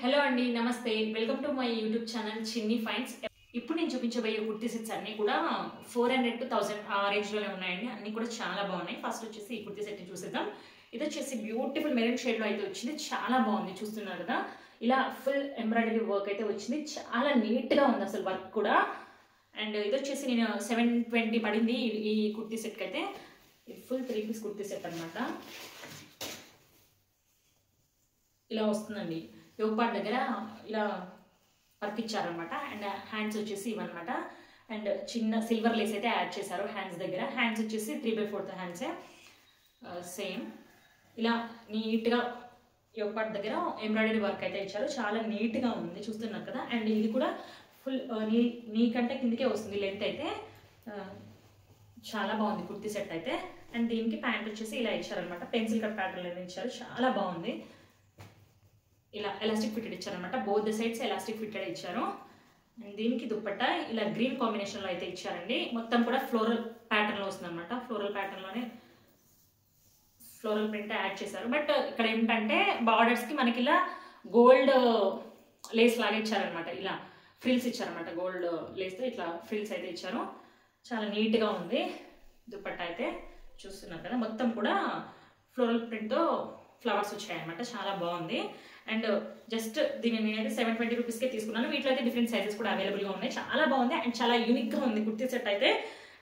Hello అండి, నమస్తే. Welcome to my YouTube channel చిన్ని ఫైన్స్. ఇప్పుడు నేను చూపించబోయే కుర్తీ సెట్స్ అన్ని కూడా 400 to 1000 ఆ రేంజ్ లోనే ఉన్నాయండి. అన్ని కూడా చాలా బాగున్నాయి. ఫస్ట్ వచ్చేసి ఈ కుర్తీ సెట్ ని చూసేద్దాం. ఇది వచ్చేసి బ్యూటిఫుల్ మెరూన్ షేడ్ లో అయితే వచ్చింది. చాలా బాగుంది, చూస్తున్నారు కదా. ఇలా ఫుల్ ఎంబ్రాయిడరీ వర్క్ అయితే వచ్చింది. చాలా నీట్ గా ఉంది అసలు వర్క్ కూడా. అండ్ ఇది వచ్చేసి నేను 720 పడింది ఈ కుర్తీ సెట్ కి అయితే. ఇది ఫుల్ 3 పీస్ కుర్తీ సెట్ అనమాట. ఇలా వస్తుందండి. యోగ్ పార్ట్ దగ్గర ఇలా వర్క్ ఇచ్చారనమాట. అండ్ హ్యాండ్స్ వచ్చేసి ఇవన్నమాట. అండ్ చిన్న సిల్వర్ లేస్ అయితే యాడ్ చేశారు హ్యాండ్స్ దగ్గర. హ్యాండ్స్ వచ్చేసి 3/4 హ్యాండ్సే సేమ్. ఇలా నీట్గా యోగ్ పార్ట్ దగ్గర ఎంబ్రాయిడరీ వర్క్ అయితే ఇచ్చారు. చాలా నీట్గా ఉంది, చూస్తున్నారు కదా. అండ్ ఇది కూడా ఫుల్ నీ కంటే కిందకే వస్తుంది లెంత్ అయితే. చాలా బాగుంది కుర్తీ సెట్ అయితే. అండ్ దీనికి ప్యాంట్ వచ్చేసి ఇలా ఇచ్చారనమాట. పెన్సిల్ కట్ ప్యాటర్న్ ఇచ్చారు. చాలా బాగుంది. ఇలా ఎలాస్టిక్ ఫిట్టెడ్ ఇచ్చారనమాట. Both the sides elastic fitted ఇచ్చారు. అండ్ దీనికి దుప్పట్టా ఇలా గ్రీన్ కాంబినేషన్లో అయితే ఇచ్చారండి. మొత్తం కూడా ఫ్లోరల్ ప్యాటర్న్లో వస్తుంది అనమాట. ఫ్లోరల్ ప్యాటర్న్లోనే ఫ్లోరల్ ప్రింట్ యాడ్ చేశారు. బట్ ఇక్కడ ఏంటంటే బార్డర్స్కి మనకి ఇలా గోల్డ్ లేస్ లాగా ఇచ్చారనమాట. ఇలా ఫ్రిల్స్ ఇచ్చారనమాట. గోల్డ్ లేస్తో ఇట్లా ఫ్రిల్స్ అయితే ఇచ్చారు. చాలా నీట్గా ఉంది దుప్పట్టా అయితే, చూస్తున్నారు కదా. మొత్తం కూడా ఫ్లోరల్ ప్రింట్తో ఫ్లవర్స్ వచ్చాయన్నమాట. చాలా బాగుంది. అండ్ జస్ట్ దీన్ని నేనైతే 720 రూపీస్కే తీసుకున్నాను. వీటిలో అయితే డిఫరెంట్ సైజెస్ కూడా అవైలబుల్గా ఉన్నాయి. చాలా బాగుంది అండ్ చాలా యూనిక్గా ఉంది కుర్తీ సెట్ అయితే.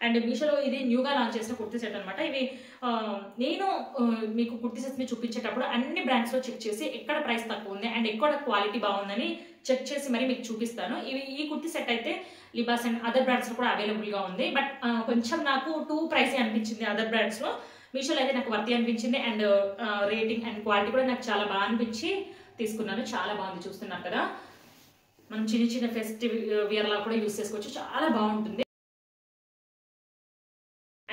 అండ్ మీషోలో ఇది న్యూగా లాంచ్ చేసిన కుర్తీ సెట్ అనమాట. ఇవి నేను మీకు కుర్తీ సెట్స్ని చూపించేటప్పుడు అన్ని బ్రాండ్స్లో చెక్ చేసి ఎక్కడ ప్రైస్ తక్కువ ఉంది అండ్ ఎక్కడ క్వాలిటీ బాగుందని చెక్ చేసి మరి మీకు చూపిస్తాను. ఈ కుర్తీ సెట్ అయితే లిబాస్ అండ్ అదర్ బ్రాండ్స్లో కూడా అవైలబుల్గా ఉంది. బట్ కొంచెం నాకు టూ ప్రైసే అనిపించింది అదర్ బ్రాండ్స్లో. మీషోలో అయితే నాకు వర్తి అనిపించింది. అండ్ రేటింగ్ అండ్ క్వాలిటీ కూడా నాకు చాలా బాగా అనిపించి తీసుకున్నాను. చాలా బాగుంది, చూస్తున్నారు కదా. మనం చిన్న చిన్న ఫెస్టివ్ వేర్ లా కూడా యూస్ చేసుకోవచ్చు. చాలా బాగుంటుంది.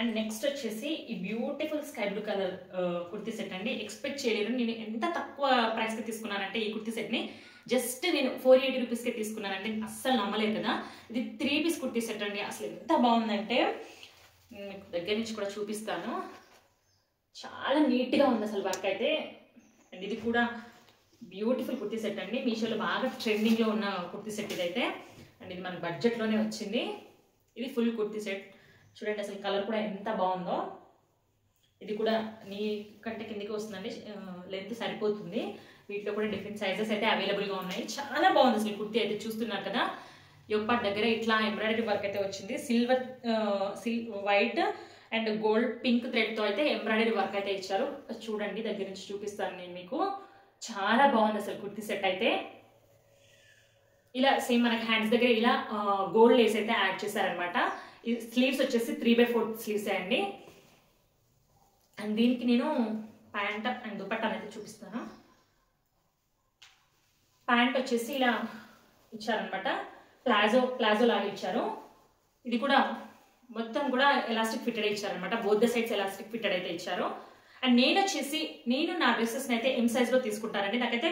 అండ్ నెక్స్ట్ వచ్చేసి ఈ beautiful sky blue colour kurti set అండి. ఎక్స్పెక్ట్ చేయలేరు నేను ఎంత తక్కువ ప్రైస్కి తీసుకున్నానంటే ఈ కుర్తీ సెట్ని. జస్ట్ నేను 480 రూపీస్కే తీసుకున్నానంటే అస్సలు నమ్మలేదు కదా. ఇది 3 పీస్ కుర్తీ సెట్ అండి. అసలు ఎంత బాగుందంటే మీకు దగ్గర నుంచి కూడా చూపిస్తాను. చాలా నీట్గా ఉంది అసలు వర్క్ అయితే. అండ్ ఇది కూడా బ్యూటిఫుల్ కుర్తీ సెట్ అండి. మీషోలో బాగా ట్రెండింగ్లో ఉన్న కుర్తీ సెట్ ఇదైతే. అండ్ ఇది మన బడ్జెట్లోనే వచ్చింది. ఇది ఫుల్ కుర్తీ సెట్. చూడండి అసలు కలర్ కూడా ఎంత బాగుందో. ఇది కూడా నీ కంటే కిందకి వస్తుందండి. లెంత్ సరిపోతుంది. వీటిలో కూడా డిఫరెంట్ సైజెస్ అయితే అవైలబుల్గా ఉన్నాయి. చాలా బాగుంది అసలు కుర్తీ అయితే, చూస్తున్నారు కదా. యోగ్ పార్ట్ దగ్గర ఇట్లా ఎంబ్రాయిడరీ వర్క్ అయితే వచ్చింది. వైట్ అండ్ గోల్డ్ పింక్ థ్రెడ్తో అయితే ఎంబ్రాయిడరీ వర్క్ అయితే ఇచ్చారు. చూడండి దగ్గర నుంచి చూపిస్తాను నేను మీకు. చాలా బాగుంది అసలు కుర్తీ సెట్ అయితే. ఇలా సేమ్ మనకి హ్యాండ్స్ దగ్గర ఇలా గోల్డ్ లేస్ అయితే యాడ్ చేశారనమాట. ఈ స్లీవ్స్ వచ్చేసి 3/4 స్లీవ్స్ అండి. అండ్ దీనికి నేను ప్యాంట్ అండ్ దుపట్టా అయితే చూపిస్తాను. ప్యాంట్ వచ్చేసి ఇలా ఇచ్చారనమాట. ప్లాజో లాగా ఇచ్చారు. ఇది కూడా మొత్తం కూడా ఎలాస్టిక్ ఫిట్టెడ్ ఇచ్చారనమాట. Both the sides elastic fitted అయితే ఇచ్చారు. అండ్ నేను నా డ్రెస్సెస్ని అయితే ఎం సైజ్లో తీసుకుంటానండి. నాకైతే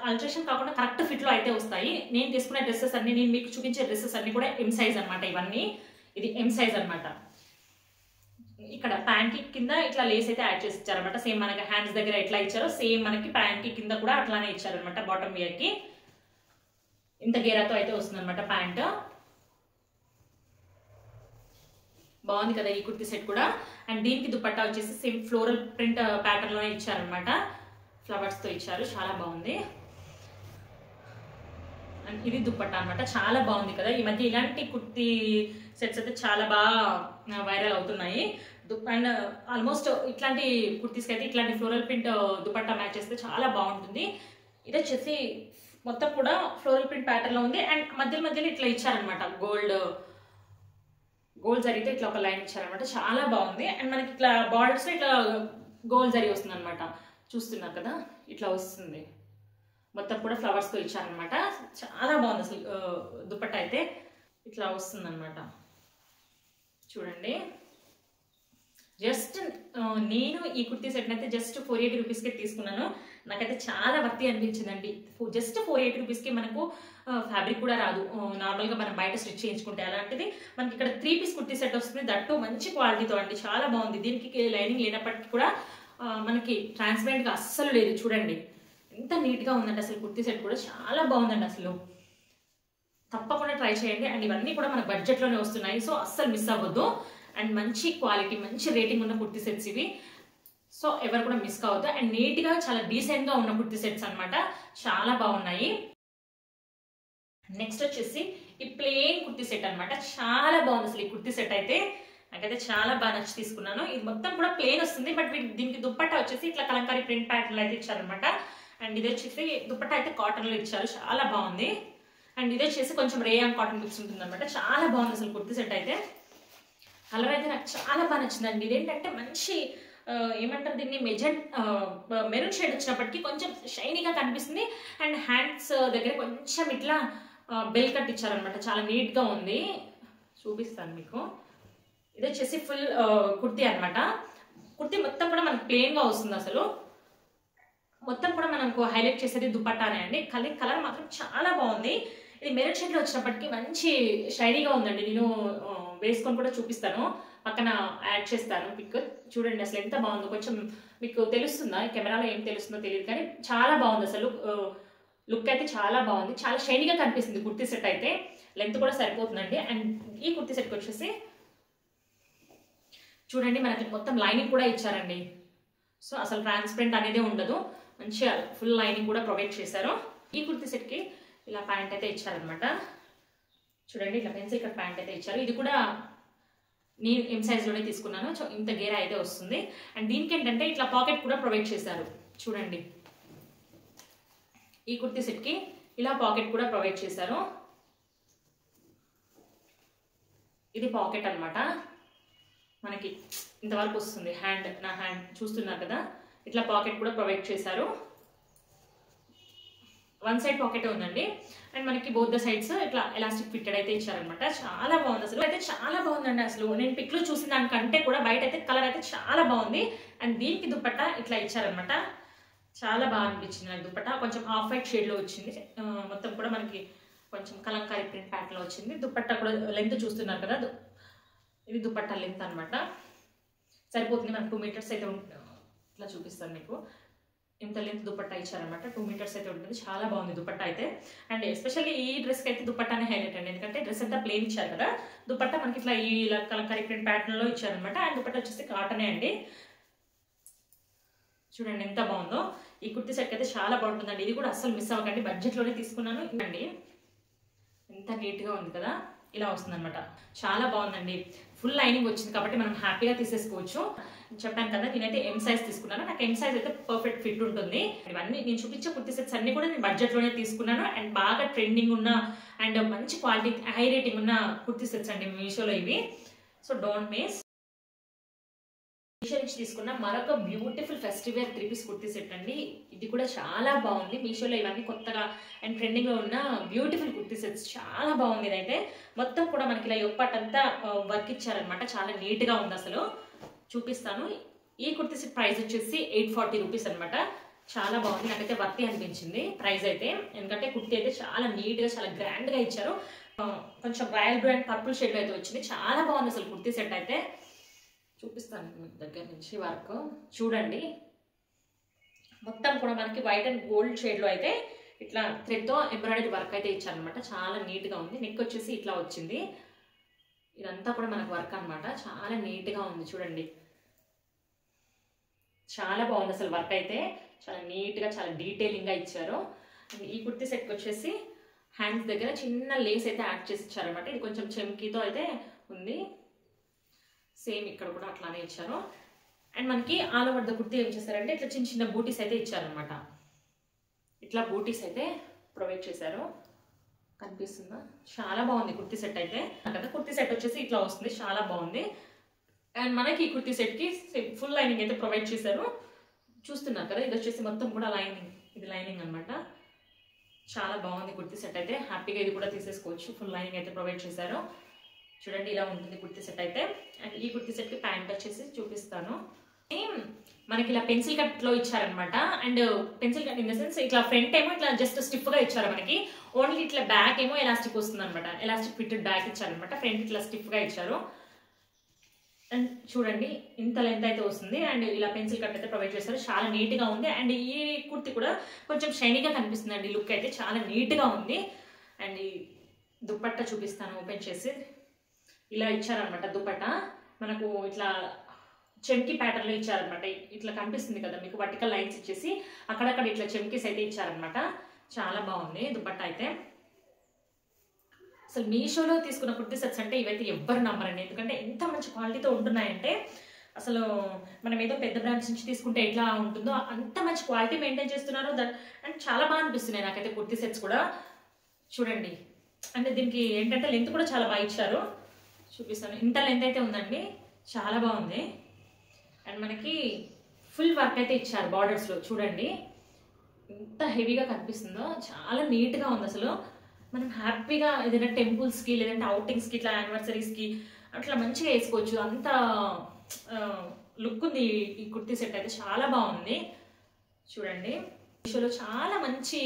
ఆల్ట్రేషన్ కాకుండా కరెక్ట్ ఫిట్లో అయితే వస్తాయి. నేను తీసుకునే డ్రెస్సెస్ అన్ని, నేను మీకు చూపించే డ్రెస్సెస్ అన్ని కూడా ఎం సైజ్ అనమాట. ఇవన్నీ ఇది ఎం సైజ్ అనమాట. ఇక్కడ ప్యాంట్కి కింద ఇట్లా లేస్ అయితే యాడ్ చేసి ఇచ్చారనమాట. సేమ్ మనకి హ్యాండ్స్ దగ్గర ఎట్లా ఇచ్చారో సేమ్ మనకి ప్యాంట్కి కింద కూడా అట్లానే ఇచ్చారనమాట. బాటమ్ వేర్కి ఇంత గేరాతో అయితే వస్తుంది అనమాట ప్యాంట్. బాగుంది కదా ఈ కుర్తీ సెట్ కూడా. అండ్ దీనికి దుపట్టా వచ్చేసి సేమ్ ఫ్లోరల్ ప్రింట్ ప్యాటర్న్లోనే ఇచ్చారనమాట. ఫ్లవర్స్తో ఇచ్చారు. చాలా బాగుంది. అండ్ ఇది దుపట్టా అనమాట. చాలా బాగుంది కదా. ఈ మధ్య ఇలాంటి కుర్తీ సెట్స్ అయితే చాలా బాగా వైరల్ అవుతున్నాయి. అండ్ ఆల్మోస్ట్ ఇట్లాంటి కుర్తీస్కి అయితే ఇట్లాంటి ఫ్లోరల్ ప్రింట్ దుపట్టా మ్యాచ్ చేస్తే చాలా బాగుంటుంది. ఇది వచ్చేసి మొత్తం కూడా ఫ్లోరల్ ప్రింట్ ప్యాటర్న్లో ఉంది. అండ్ మధ్యలో ఇట్లా ఇచ్చారనమాట. గోల్డ్ జరీతో ఇట్లా ఒక లైన్ ఇచ్చారనమాట. చాలా బాగుంది. అండ్ మనకి ఇట్లా బార్డర్స్లో ఇట్లా గోల్డ్ జరీ వస్తుంది అనమాట. చూస్తున్నారు కదా, ఇట్లా వస్తుంది. మొత్తం కూడా ఫ్లవర్స్తో ఇచ్చారనమాట. చాలా బాగుంది అసలు దుపట్టా అయితే. ఇట్లా వస్తుంది అనమాట. చూడండి, జస్ట్ నేను ఈ కుర్తీ సెట్ని అయితే జస్ట్ 480 రూపీస్కే తీసుకున్నాను. నాకైతే చాలా వర్తి అనిపించిందండి. జస్ట్ 480 రూపీస్కి మనకు ఫ్యాబ్రిక్ కూడా రాదు. నార్మల్గా మనం బయట స్టిచ్ చేయించుకుంటే అలాంటిది మనకి ఇక్కడ 3 పీస్ కుర్తీ సెట్ వస్తుంది. దట్టు మంచి క్వాలిటీతో అండి. చాలా బాగుంది. దీనికి లైనింగ్ లేనప్పటికీ కూడా మనకి ట్రాన్స్పరెంట్గా అస్సలు లేదు. చూడండి ఎంత నీట్గా ఉందండి అసలు కుర్తీ సెట్ కూడా చాలా బాగుందండి అసలు. తప్పకుండా ట్రై చేయండి. అండ్ ఇవన్నీ కూడా మన బడ్జెట్లోనే వస్తున్నాయి, సో అస్సలు మిస్ అవ్వద్దు. అండ్ మంచి క్వాలిటీ మంచి రేటింగ్ ఉన్న కుర్తీ సెట్స్ ఇవి, సో ఎవరు కూడా మిస్ కావద్దు. అండ్ నీట్గా చాలా డీసెంట్గా ఉన్న కుర్తీ సెట్స్ అనమాట, చాలా బాగున్నాయి. నెక్స్ట్ వచ్చేసి ఈ ప్లెయిన్ కుర్తీ సెట్ అనమాట, చాలా బాగుంది అసలు ఈ కుర్తీ సెట్ అయితే. నాకైతే చాలా బాగా నచ్చి తీసుకున్నాను. ఇది మొత్తం కూడా ప్లెయిన్ వస్తుంది, బట్ దీనికి దుప్పట్టా వచ్చేసి ఇట్లా కలంకారీ ప్రింట్ ప్యాటర్న్ అయితే ఇచ్చారనమాట. అండ్ ఇది వచ్చేసి దుప్పట్టా అయితే కాటన్లో ఇచ్చారు, చాలా బాగుంది. అండ్ ఇది వచ్చేసి కొంచెం రేయాన్ కాటన్ మిక్స్ ఉంటుంది అనమాట, చాలా బాగుంది అసలు కుర్తీ సెట్ అయితే. కలర్ అయితే నాకు చాలా బాగా నచ్చిందండి. ఇదేంటంటే మంచి ఏమంటారు దీన్ని, మెరూన్ షేడ్ వచ్చినప్పటికీ కొంచెం షైనీగా కనిపిస్తుంది. అండ్ హ్యాండ్స్ దగ్గర కొంచెం ఇట్లా బెల్ కట్ ఇచ్చారనమాట, చాలా నీట్గా ఉంది. చూపిస్తాను మీకు. ఇది వచ్చేసి ఫుల్ కుర్తీ అనమాట. కుర్తీ మొత్తం కూడా మనకు ప్లెయిన్గా వస్తుంది అసలు. మొత్తం కూడా మనకు హైలైట్ చేసేది దుపట్టానే అండి. కలర్ మాత్రం చాలా బాగుంది. ఇది మెరూన్ షేడ్లో వచ్చినప్పటికీ మంచి షైనీగా ఉందండి. నేను వేసుకొని కూడా చూపిస్తాను, పక్కన యాడ్ చేస్తాను పిక్. చూడండి అసలు ఎంత బాగుందో. కొంచెం మీకు తెలుస్తుందా, కెమెరాలో ఏం తెలుస్తుందో తెలియదు కానీ చాలా బాగుంది అసలు. లుక్ అయితే చాలా బాగుంది, చాలా షైనీగా కనిపిస్తుంది కుర్తీ సెట్ అయితే. లెంత్ కూడా సరిపోతుందండి. అండ్ ఈ కుర్తీ సెట్కి వచ్చేసి చూడండి మనకి మొత్తం లైనింగ్ కూడా ఇచ్చారండి, సో అసలు ట్రాన్స్పరెంట్ అనేది ఉండదు, మంచిగా ఫుల్ లైనింగ్ కూడా ప్రొవైడ్ చేశారు. ఈ కుర్తీ సెట్కి ఇలా ప్యాంట్ అయితే ఇచ్చారనమాట. చూడండి ఇట్లా పెన్సిల్ కట్ ప్యాంట్ అయితే ఇచ్చారు. ఇది కూడా నేను ఎం సైజ్లోనే తీసుకున్నాను, సో ఇంత గేర్ అయితే వస్తుంది. అండ్ దీనికి ఏంటంటే ఇట్లా పాకెట్ కూడా ప్రొవైడ్ చేశారు. చూడండి ఈ కుర్తీ సెట్కి ఇలా పాకెట్ కూడా ప్రొవైడ్ చేశారు. ఇది పాకెట్ అనమాట, మనకి ఇంతవరకు వస్తుంది. నా హ్యాండ్ చూస్తున్నారు కదా, ఇట్లా పాకెట్ కూడా ప్రొవైడ్ చేశారు. వన్ సైడ్ పాకెట్ ఉందండి. అండ్ మనకి బోత్ ద సైడ్స్ ఇట్లా ఎలాస్టిక్ ఫిట్టెడ్ అయితే ఇచ్చారనమాట. చాలా బాగుంది అసలు, అయితే చాలా బాగుందండి అసలు. నేను పిక్లో చూసిన దానికంటే కూడా బయట అయితే కలర్ అయితే చాలా బాగుంది. అండ్ దీనికి దుపట్టా ఇట్లా ఇచ్చారనమాట, చాలా బాగా అనిపించింది నాకు. దుపట్టా కొంచెం ఆఫ్ వైట్ షేడ్లో వచ్చింది, మొత్తం కూడా మనకి కొంచెం కలంకారీ ప్రింట్ ప్యాటర్న్లో వచ్చింది. దుపట్టా కూడా లెంత్ చూస్తున్నారు కదా, ఇది దుపట్టా లెంత్ అనమాట, సరిపోతుంది మనకు 2 మీటర్స్ అయితే ఇట్లా చూపిస్తాను మీకు. ఇంత లెంత్ దుపట్టా ఇచ్చారనమాట, 2 మీటర్స్ అయితే ఉంటుంది. చాలా బాగుంది దుపట్టా అయితే. అండ్ ఎస్పెషల్లీ ఈ డ్రెస్కి అయితే దుపట్టానే హైలైట్ అండి, ఎందుకంటే డ్రెస్ అంతా ప్లెయిన్ ఇచ్చారు కదా, దుపట్టా మనకి ఇట్లా ఈ కలంకారీ ప్రింట్ ప్యాటర్న్లో ఇచ్చారనమాట. అండ్ దుపట్టా వచ్చేసి కాటనే అండి. చూడండి ఎంత బాగుందో. ఈ కుర్తీ సెట్ అయితే చాలా బాగుంటుందండి, ఇది కూడా అస్సలు మిస్ అవ్వకండి, బడ్జెట్లోనే తీసుకున్నాను. ఇవ్వండి ఎంత నీట్గా ఉంది కదా, ఇలా వస్తుంది అనమాట, చాలా బాగుందండి. ఫుల్ లైనింగ్ వచ్చింది కాబట్టి మనం హ్యాపీగా తీసేసుకోవచ్చు. చెప్పాను కదా నేనైతే ఎం సైజ్ తీసుకున్నాను, నాకు ఎం సైజ్ అయితే పర్ఫెక్ట్ ఫిట్ ఉంటుంది. ఇవన్నీ నేను చూపించే కుర్తీ సెట్స్ అన్ని కూడా నేను బడ్జెట్లోనే తీసుకున్నాను. అండ్ బాగా ట్రెండింగ్ ఉన్న అండ్ మంచి క్వాలిటీ హై రేటింగ్ ఉన్న కుర్తీ సెట్స్ అండి మీషోలో ఇవి, సో డోంట్ మిస్. మీషో నుంచి తీసుకున్న మరొక beautiful festival 3-piece kurti set అండి. ఇది కూడా చాలా బాగుంది. మీషోలో ఇవన్నీ కొత్తగా అండ్ ట్రెండింగ్లో ఉన్న బ్యూటిఫుల్ కుర్తీ సెట్స్, చాలా బాగుంది. ఇదైతే మొత్తం కూడా మనకి ఇలా యొప్పటంతా వర్క్ ఇచ్చారనమాట, చాలా నీట్గా ఉంది అసలు. చూపిస్తాను. ఈ కుర్తీ సెట్ ప్రైస్ వచ్చేసి 840 రూపీస్ అనమాట. చాలా బాగుంది, నాకైతే వర్తి అనిపించింది ప్రైస్ అయితే. ఎందుకంటే కుర్తీ అయితే చాలా నీట్గా చాలా గ్రాండ్గా ఇచ్చారు. కొంచెం రాయల్ బ్లూ అండ్ పర్పుల్ షేడ్లో అయితే వచ్చింది, చాలా బాగుంది అసలు కుర్తీ సెట్ అయితే. చూపిస్తాను మీకు దగ్గర నుంచి వర్క్. చూడండి మొత్తం కూడా మనకి వైట్ అండ్ గోల్డ్ షేడ్లో అయితే ఇట్లా థ్రెడ్తో ఎంబ్రాయిడరీ వర్క్ అయితే ఇచ్చారనమాట, చాలా నీట్గా ఉంది. నెక్ వచ్చేసి ఇట్లా వచ్చింది, ఇదంతా కూడా మనకు వర్క్ అనమాట, చాలా నీట్గా ఉంది. చూడండి చాలా బాగుంది అసలు, వర్క్ అయితే చాలా నీట్గా చాలా డీటెయిలింగ్గా ఇచ్చారు. ఈ కుర్తీ సెట్కి వచ్చేసి హ్యాండ్స్ దగ్గర చిన్న లేస్ అయితే యాడ్ చేసి ఇచ్చారనమాట. ఇది కొంచెం చెమ్కీతో అయితే ఉంది, సేమ్ ఇక్కడ కూడా అట్లానే ఇచ్చారు. అండ్ మనకి ఆల్ ఓవర్ ద కుర్తీ ఏం చేశారంటే ఇట్లా చిన్న చిన్న బూటీస్ అయితే ఇచ్చారనమాట, ఇట్లా బూటీస్ అయితే ప్రొవైడ్ చేశారు. కనిపిస్తుందా, చాలా బాగుంది కుర్తీ సెట్ అయితే. కదా కుర్తీ సెట్ వచ్చేసి ఇట్లా వస్తుంది, చాలా బాగుంది. అండ్ మనకి ఈ కుర్తీ సెట్కి ఫుల్ లైనింగ్ అయితే ప్రొవైడ్ చేశారు. చూస్తున్నారు కదా, ఇది వచ్చేసి మొత్తం కూడా లైనింగ్, ఇది లైనింగ్ అనమాట. చాలా బాగుంది కుర్తీ సెట్ అయితే, హ్యాపీగా ఇది కూడా తీసేసుకోవచ్చు. ఫుల్ లైనింగ్ అయితే ప్రొవైడ్ చేశారు. చూడండి ఇలా ఉంటుంది కుర్తీ సెట్ అయితే. అండ్ ఈ కుర్తీ సెట్కి ప్యాంట్ వచ్చేసి చూపిస్తాను. మనకి ఇలా పెన్సిల్ కట్లో ఇచ్చారనమాట. And pencil cut in the sense ఇట్లా ఫ్రంట్ ఏమో ఇట్లా జస్ట్ స్టిఫ్గా ఇచ్చారు మనకి, ఓన్లీ ఇట్లా బ్యాక్ ఏమో ఎలాస్టిక్ వస్తుంది అనమాట, ఎలాస్టిక్ ఫిట్టెడ్ బ్యాక్ ఇచ్చారనమాట. ఫ్రంట్ ఇట్లా స్టిఫ్గా ఇచ్చారు. అండ్ చూడండి ఇంత లెంత్ అయితే వస్తుంది అండ్ ఇలా పెన్సిల్ కట్ అయితే ప్రొవైడ్ చేస్తారు. చాలా నీట్గా ఉంది అండ్ ఈ కుర్తి కూడా కొంచెం షైనీగా కనిపిస్తుంది అండి. లుక్ అయితే చాలా నీట్గా ఉంది. అండ్ ఈ దుపట్టా చూపిస్తాను ఓపెన్ చేసి. ఇలా ఇచ్చారనమాట దుపట్టా. మనకు ఇట్లా చెమ్కి ప్యాటర్న్లో ఇచ్చారనమాట. ఇట్లా కనిపిస్తుంది కదా మీకు, వర్టికల్ లైన్స్ ఇచ్చేసి అక్కడక్కడ ఇట్లా చెమ్కీస్ అయితే ఇచ్చారనమాట. చాలా బాగుంది దుపట్టా అయితే. అసలు మీషోలో తీసుకున్న కుర్తీ సెట్స్ అంటే ఇవైతే ఎవ్వరు నమ్మరండి. ఎందుకంటే ఎంత మంచి క్వాలిటీతో ఉంటున్నాయంటే అసలు మనం ఏదో పెద్ద బ్రాండ్స్ నుంచి తీసుకుంటే ఎట్లా ఉంటుందో అంత మంచి క్వాలిటీ మెయింటైన్ చేస్తున్నారు. అండ్ చాలా బాగా అనిపిస్తున్నాయి నాకైతే కుర్తీ సెట్స్ కూడా. చూడండి అంటే దీనికి ఏంటంటే లెంత్ కూడా చాలా బాగా ఇచ్చారు. చూపిస్తాను. ఇంత లెంత్ అయితే ఉందండి, చాలా బాగుంది. అండ్ మనకి ఫుల్ వర్క్ అయితే ఇచ్చారు బార్డర్స్లో. చూడండి ఎంత హెవీగా కనిపిస్తుందో, చాలా నీట్గా ఉంది అసలు. మనం హ్యాపీగా ఏదైనా టెంపుల్స్కి లేదంటే అవుటింగ్స్కి ఇట్లా యానివర్సరీస్కి అట్లా మంచిగా వేసుకోవచ్చు. అంత లుక్ ఉంది ఈ కుర్తీ సెట్ అయితే. చాలా బాగుంది. చూడండి మీషోలో చాలా మంచి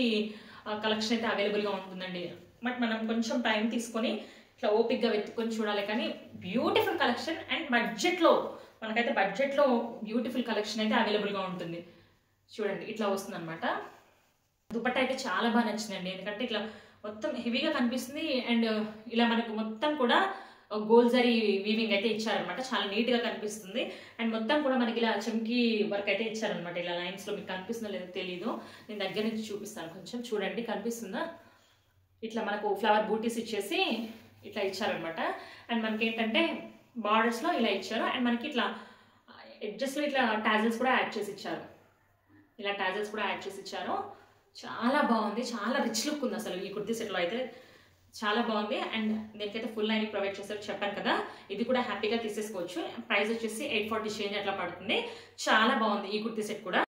కలెక్షన్ అయితే అవైలబుల్గా ఉంటుందండి. బట్ మనం కొంచెం టైం తీసుకొని ఇట్లా ఓపిక్గా వెతుక్కొని చూడాలి. కానీ బ్యూటిఫుల్ కలెక్షన్ అండ్ బడ్జెట్లో, మనకైతే బడ్జెట్లో బ్యూటిఫుల్ కలెక్షన్ అయితే అవైలబుల్గా ఉంటుంది. చూడండి ఇట్లా వస్తుంది అనమాట. దుపట్టా అయితే చాలా బాగా నచ్చిందండి. ఎందుకంటే ఇట్లా మొత్తం హెవీగా కనిపిస్తుంది అండ్ ఇలా మనకు మొత్తం కూడా గోల్ జరీ వీవింగ్ అయితే ఇచ్చారనమాట. చాలా నీట్గా కనిపిస్తుంది. అండ్ మొత్తం కూడా మనకి ఇలా చమ్కీ వర్క్ అయితే ఇచ్చారనమాట. ఇలా లైన్స్లో మీకు కనిపిస్తుందో లేదో తెలీదు, నేను దగ్గర నుంచి చూపిస్తాను. కొంచెం చూడండి కనిపిస్తుందా, ఇట్లా మనకు ఫ్లవర్ బూటీస్ ఇచ్చేసి ఇట్లా ఇచ్చారనమాట. అండ్ మనకి ఏంటంటే బార్డర్స్లో ఇలా ఇచ్చారు. అండ్ మనకి ఇట్లా ఎడ్జెస్లో ఇట్లా టాజల్స్ కూడా యాడ్ చేసి ఇచ్చారు. ఇలా టాజల్స్ కూడా యాడ్ చేసి ఇచ్చారు. చాలా బాగుంది. చాలా రిచ్ లుక్ ఉంది అసలు ఈ కుర్తీ సెట్లో అయితే. చాలా బాగుంది. అండ్ దీనికైతే ఫుల్ లైనింగ్ ప్రొవైడ్ చేస్తారు చెప్పాను కదా. ఇది కూడా హ్యాపీగా తీసేసుకోవచ్చు. ప్రైస్ వచ్చేసి 840 చేంజ్ అట్లా పడుతుంది. చాలా బాగుంది ఈ కుర్తీ సెట్ కూడా.